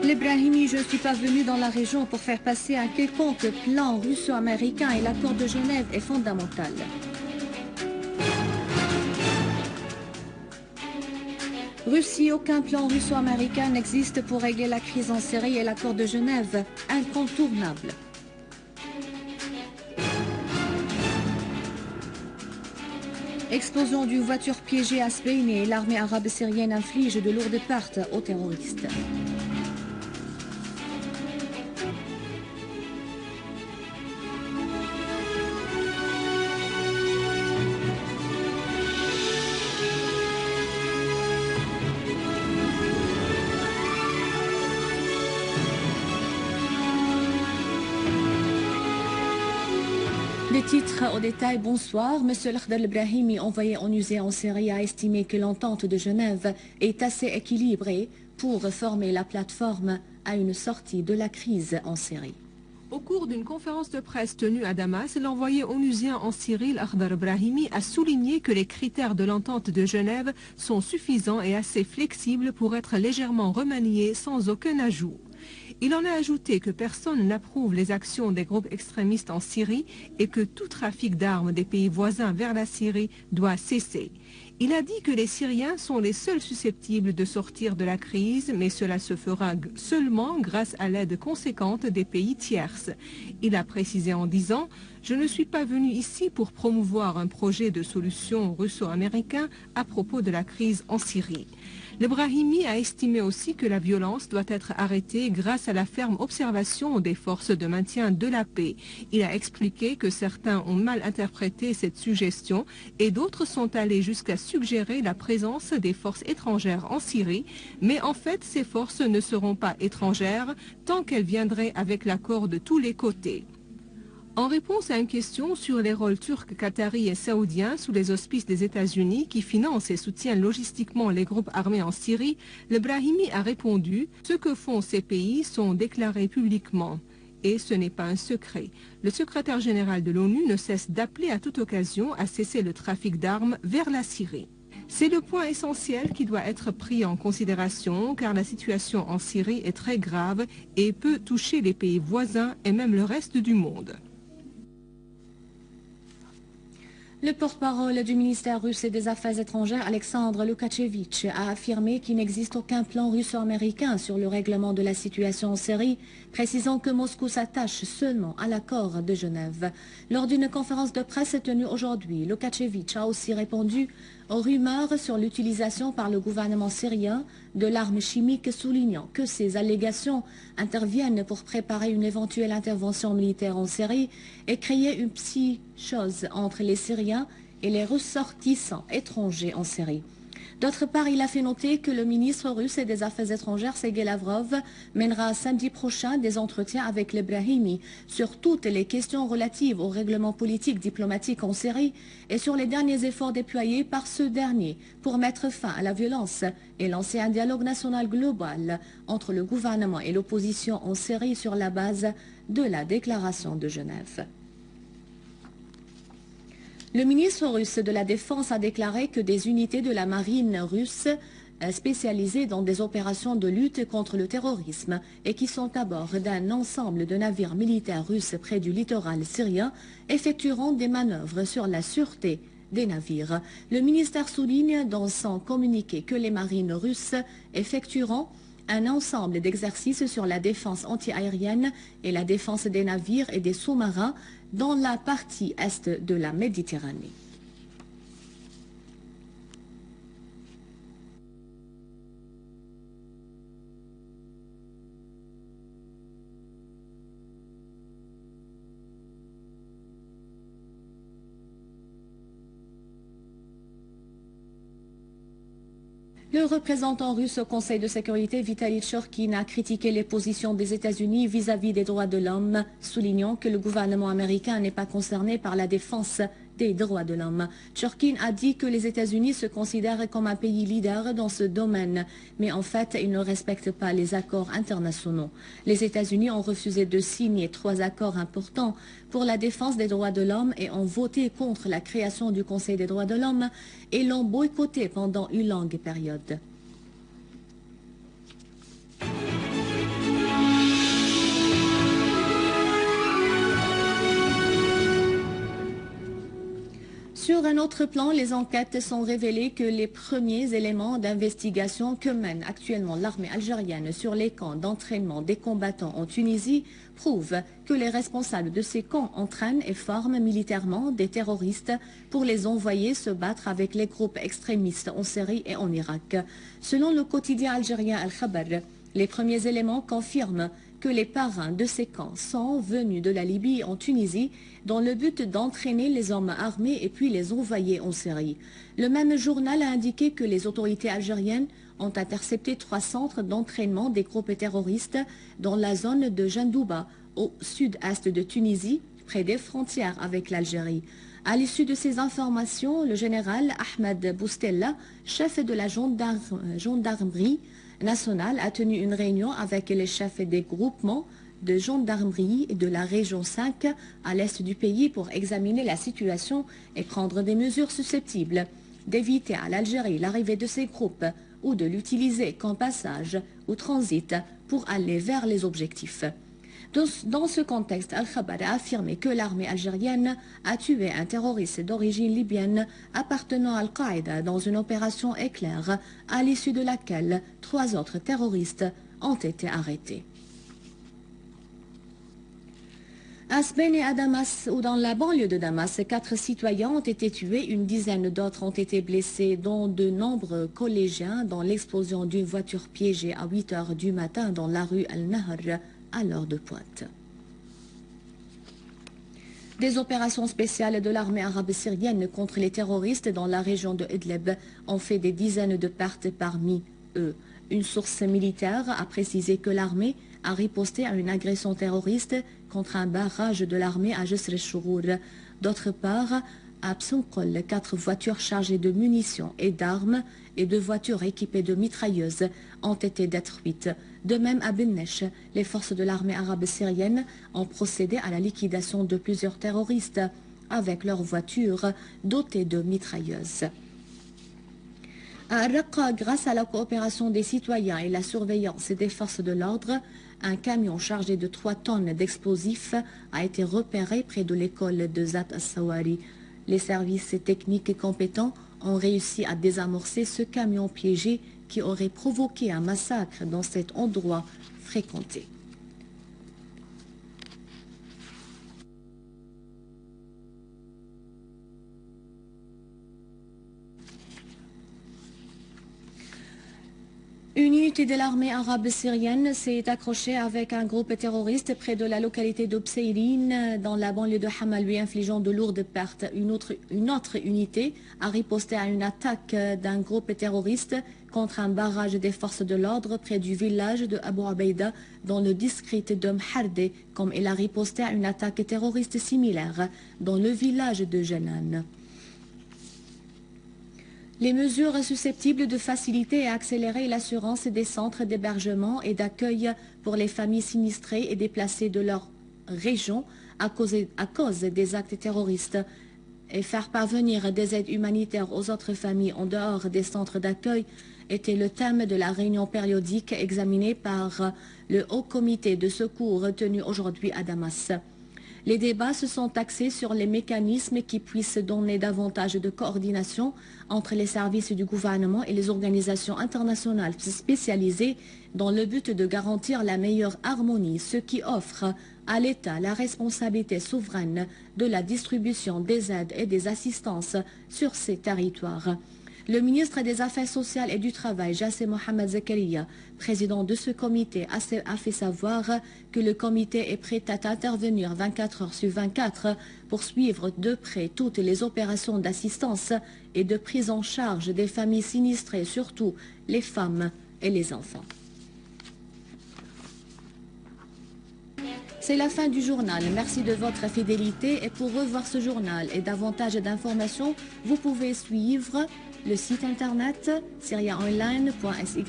L'Ebrahimi, je ne suis pas venu dans la région pour faire passer un quelconque plan russo-américain et l'accord de Genève est fondamental. Russie, aucun plan russo-américain n'existe pour régler la crise en Syrie et l'accord de Genève, incontournable. Explosion d'une voiture piégée à Sbeine et l'armée arabe syrienne inflige de lourdes pertes aux terroristes. Des titres au détail, bonsoir. Monsieur Lakhdar Ebrahimi, envoyé en USAID en Syrie, a estimé que l'entente de Genève est assez équilibrée pour former la plateforme à une sortie de la crise en Syrie. Au cours d'une conférence de presse tenue à Damas, l'envoyé onusien en Syrie, Lakhdar Ebrahimi, a souligné que les critères de l'entente de Genève sont suffisants et assez flexibles pour être légèrement remaniés sans aucun ajout. Il en a ajouté que personne n'approuve les actions des groupes extrémistes en Syrie et que tout trafic d'armes des pays voisins vers la Syrie doit cesser. Il a dit que les Syriens sont les seuls susceptibles de sortir de la crise, mais cela se fera seulement grâce à l'aide conséquente des pays tierces. Il a précisé en disant « Je ne suis pas venu ici pour promouvoir un projet de solution russo-américain à propos de la crise en Syrie ». L'Ebrahimi a estimé aussi que la violence doit être arrêtée grâce à la ferme observation des forces de maintien de la paix. Il a expliqué que certains ont mal interprété cette suggestion et d'autres sont allés jusqu'à suggérer la présence des forces étrangères en Syrie, mais en fait ces forces ne seront pas étrangères tant qu'elles viendraient avec l'accord de tous les côtés. En réponse à une question sur les rôles turcs, qataris et saoudiens sous les auspices des États-Unis qui financent et soutiennent logistiquement les groupes armés en Syrie, l'Ebrahimi a répondu « Ce que font ces pays sont déclarés publiquement. » Et ce n'est pas un secret. Le secrétaire général de l'ONU ne cesse d'appeler à toute occasion à cesser le trafic d'armes vers la Syrie. C'est le point essentiel qui doit être pris en considération car la situation en Syrie est très grave et peut toucher les pays voisins et même le reste du monde. Le porte-parole du ministère russe des Affaires étrangères, Alexandre Loukachevitch, a affirmé qu'il n'existe aucun plan russo-américain sur le règlement de la situation en Syrie, précisant que Moscou s'attache seulement à l'accord de Genève. Lors d'une conférence de presse tenue aujourd'hui, Loukachevitch a aussi répondu aux rumeurs sur l'utilisation par le gouvernement syrien de l'arme chimique, soulignant que ces allégations interviennent pour préparer une éventuelle intervention militaire en Syrie et créer une psychose entre les Syriens et les ressortissants étrangers en Syrie. D'autre part, il a fait noter que le ministre russe des Affaires étrangères, Sergei Lavrov, mènera samedi prochain des entretiens avec l'Ebrahimi sur toutes les questions relatives au règlement politique diplomatique en Syrie et sur les derniers efforts déployés par ce dernier pour mettre fin à la violence et lancer un dialogue national global entre le gouvernement et l'opposition en Syrie sur la base de la déclaration de Genève. Le ministre russe de la Défense a déclaré que des unités de la marine russe spécialisées dans des opérations de lutte contre le terrorisme et qui sont à bord d'un ensemble de navires militaires russes près du littoral syrien effectueront des manœuvres sur la sûreté des navires. Le ministère souligne dans son communiqué que les marines russes effectueront un ensemble d'exercices sur la défense antiaérienne et la défense des navires et des sous-marins dans la partie est de la Méditerranée. Le représentant russe au Conseil de sécurité, Vitaly Churkin, a critiqué les positions des États-Unis vis-à-vis des droits de l'homme, soulignant que le gouvernement américain n'est pas concerné par la défense des droits de l'homme. Churkin a dit que les États-Unis se considèrent comme un pays leader dans ce domaine, mais en fait, ils ne respectent pas les accords internationaux. Les États-Unis ont refusé de signer 3 accords importants pour la défense des droits de l'homme et ont voté contre la création du Conseil des droits de l'homme et l'ont boycotté pendant une longue période. Sur un autre plan, les enquêtes sont révélées que les premiers éléments d'investigation que mène actuellement l'armée algérienne sur les camps d'entraînement des combattants en Tunisie prouvent que les responsables de ces camps entraînent et forment militairement des terroristes pour les envoyer se battre avec les groupes extrémistes en Syrie et en Irak. Selon le quotidien algérien Al-Khabar, les premiers éléments confirment que les parrains de ces camps sont venus de la Libye en Tunisie dans le but d'entraîner les hommes armés et puis les envoyer en Syrie. Le même journal a indiqué que les autorités algériennes ont intercepté 3 centres d'entraînement des groupes terroristes dans la zone de Jendouba, au sud-est de Tunisie, près des frontières avec l'Algérie. À l'issue de ces informations, le général Ahmed Boustella, chef de la gendarmerie nationale, a tenu une réunion avec les chefs des groupements de gendarmerie de la région 5 à l'est du pays pour examiner la situation et prendre des mesures susceptibles d'éviter à l'Algérie l'arrivée de ces groupes ou de l'utiliser comme passage ou transit pour aller vers les objectifs. Dans ce contexte, Al-Khabar a affirmé que l'armée algérienne a tué un terroriste d'origine libyenne appartenant à Al-Qaïda dans une opération éclair, à l'issue de laquelle 3 autres terroristes ont été arrêtés. À Sben et à Damas, ou dans la banlieue de Damas, 4 citoyens ont été tués, une dizaine d'autres ont été blessés, dont de nombreux collégiens, dans l'explosion d'une voiture piégée à 8 h du matin dans la rue Al-Nahr à l'heure de pointe. Des opérations spéciales de l'armée arabe syrienne contre les terroristes dans la région de Idlib ont fait des dizaines de pertes parmi eux. Une source militaire a précisé que l'armée a riposté à une agression terroriste contre un barrage de l'armée à Jisr el-Chourour. D'autre part, à Psonkol, 4 voitures chargées de munitions et d'armes et 2 voitures équipées de mitrailleuses ont été détruites. De même, à Bennesh, les forces de l'armée arabe syrienne ont procédé à la liquidation de plusieurs terroristes avec leurs voitures dotées de mitrailleuses. À Raqqa, grâce à la coopération des citoyens et la surveillance des forces de l'ordre, un camion chargé de 3 tonnes d'explosifs a été repéré près de l'école de Zat al-Sawari. Les services techniques compétents ont réussi à désamorcer ce camion piégé qui aurait provoqué un massacre dans cet endroit fréquenté. Une unité de l'armée arabe syrienne s'est accrochée avec un groupe terroriste près de la localité de Pseirin, dans la banlieue de Hama, lui infligeant de lourdes pertes. Une autre unité a riposté à une attaque d'un groupe terroriste contre un barrage des forces de l'ordre près du village de Abu Abeida, dans le district de Mhardé, comme elle a riposté à une attaque terroriste similaire dans le village de Jenan. Les mesures susceptibles de faciliter et accélérer l'assurance des centres d'hébergement et d'accueil pour les familles sinistrées et déplacées de leur région à cause des actes terroristes et faire parvenir des aides humanitaires aux autres familles en dehors des centres d'accueil était le thème de la réunion périodique examinée par le Haut Comité de secours tenu aujourd'hui à Damas. Les débats se sont axés sur les mécanismes qui puissent donner davantage de coordination entre les services du gouvernement et les organisations internationales spécialisées dans le but de garantir la meilleure harmonie, ce qui offre à l'État la responsabilité souveraine de la distribution des aides et des assistances sur ces territoires. Le ministre des Affaires sociales et du Travail, Jassé Mohamed Zakaria, président de ce comité, a fait savoir que le comité est prêt à intervenir 24 heures sur 24 pour suivre de près toutes les opérations d'assistance et de prise en charge des familles sinistrées, surtout les femmes et les enfants. C'est la fin du journal. Merci de votre fidélité et pour revoir ce journal et davantage d'informations, vous pouvez suivre le site internet syriaonline.sy.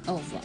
Au revoir.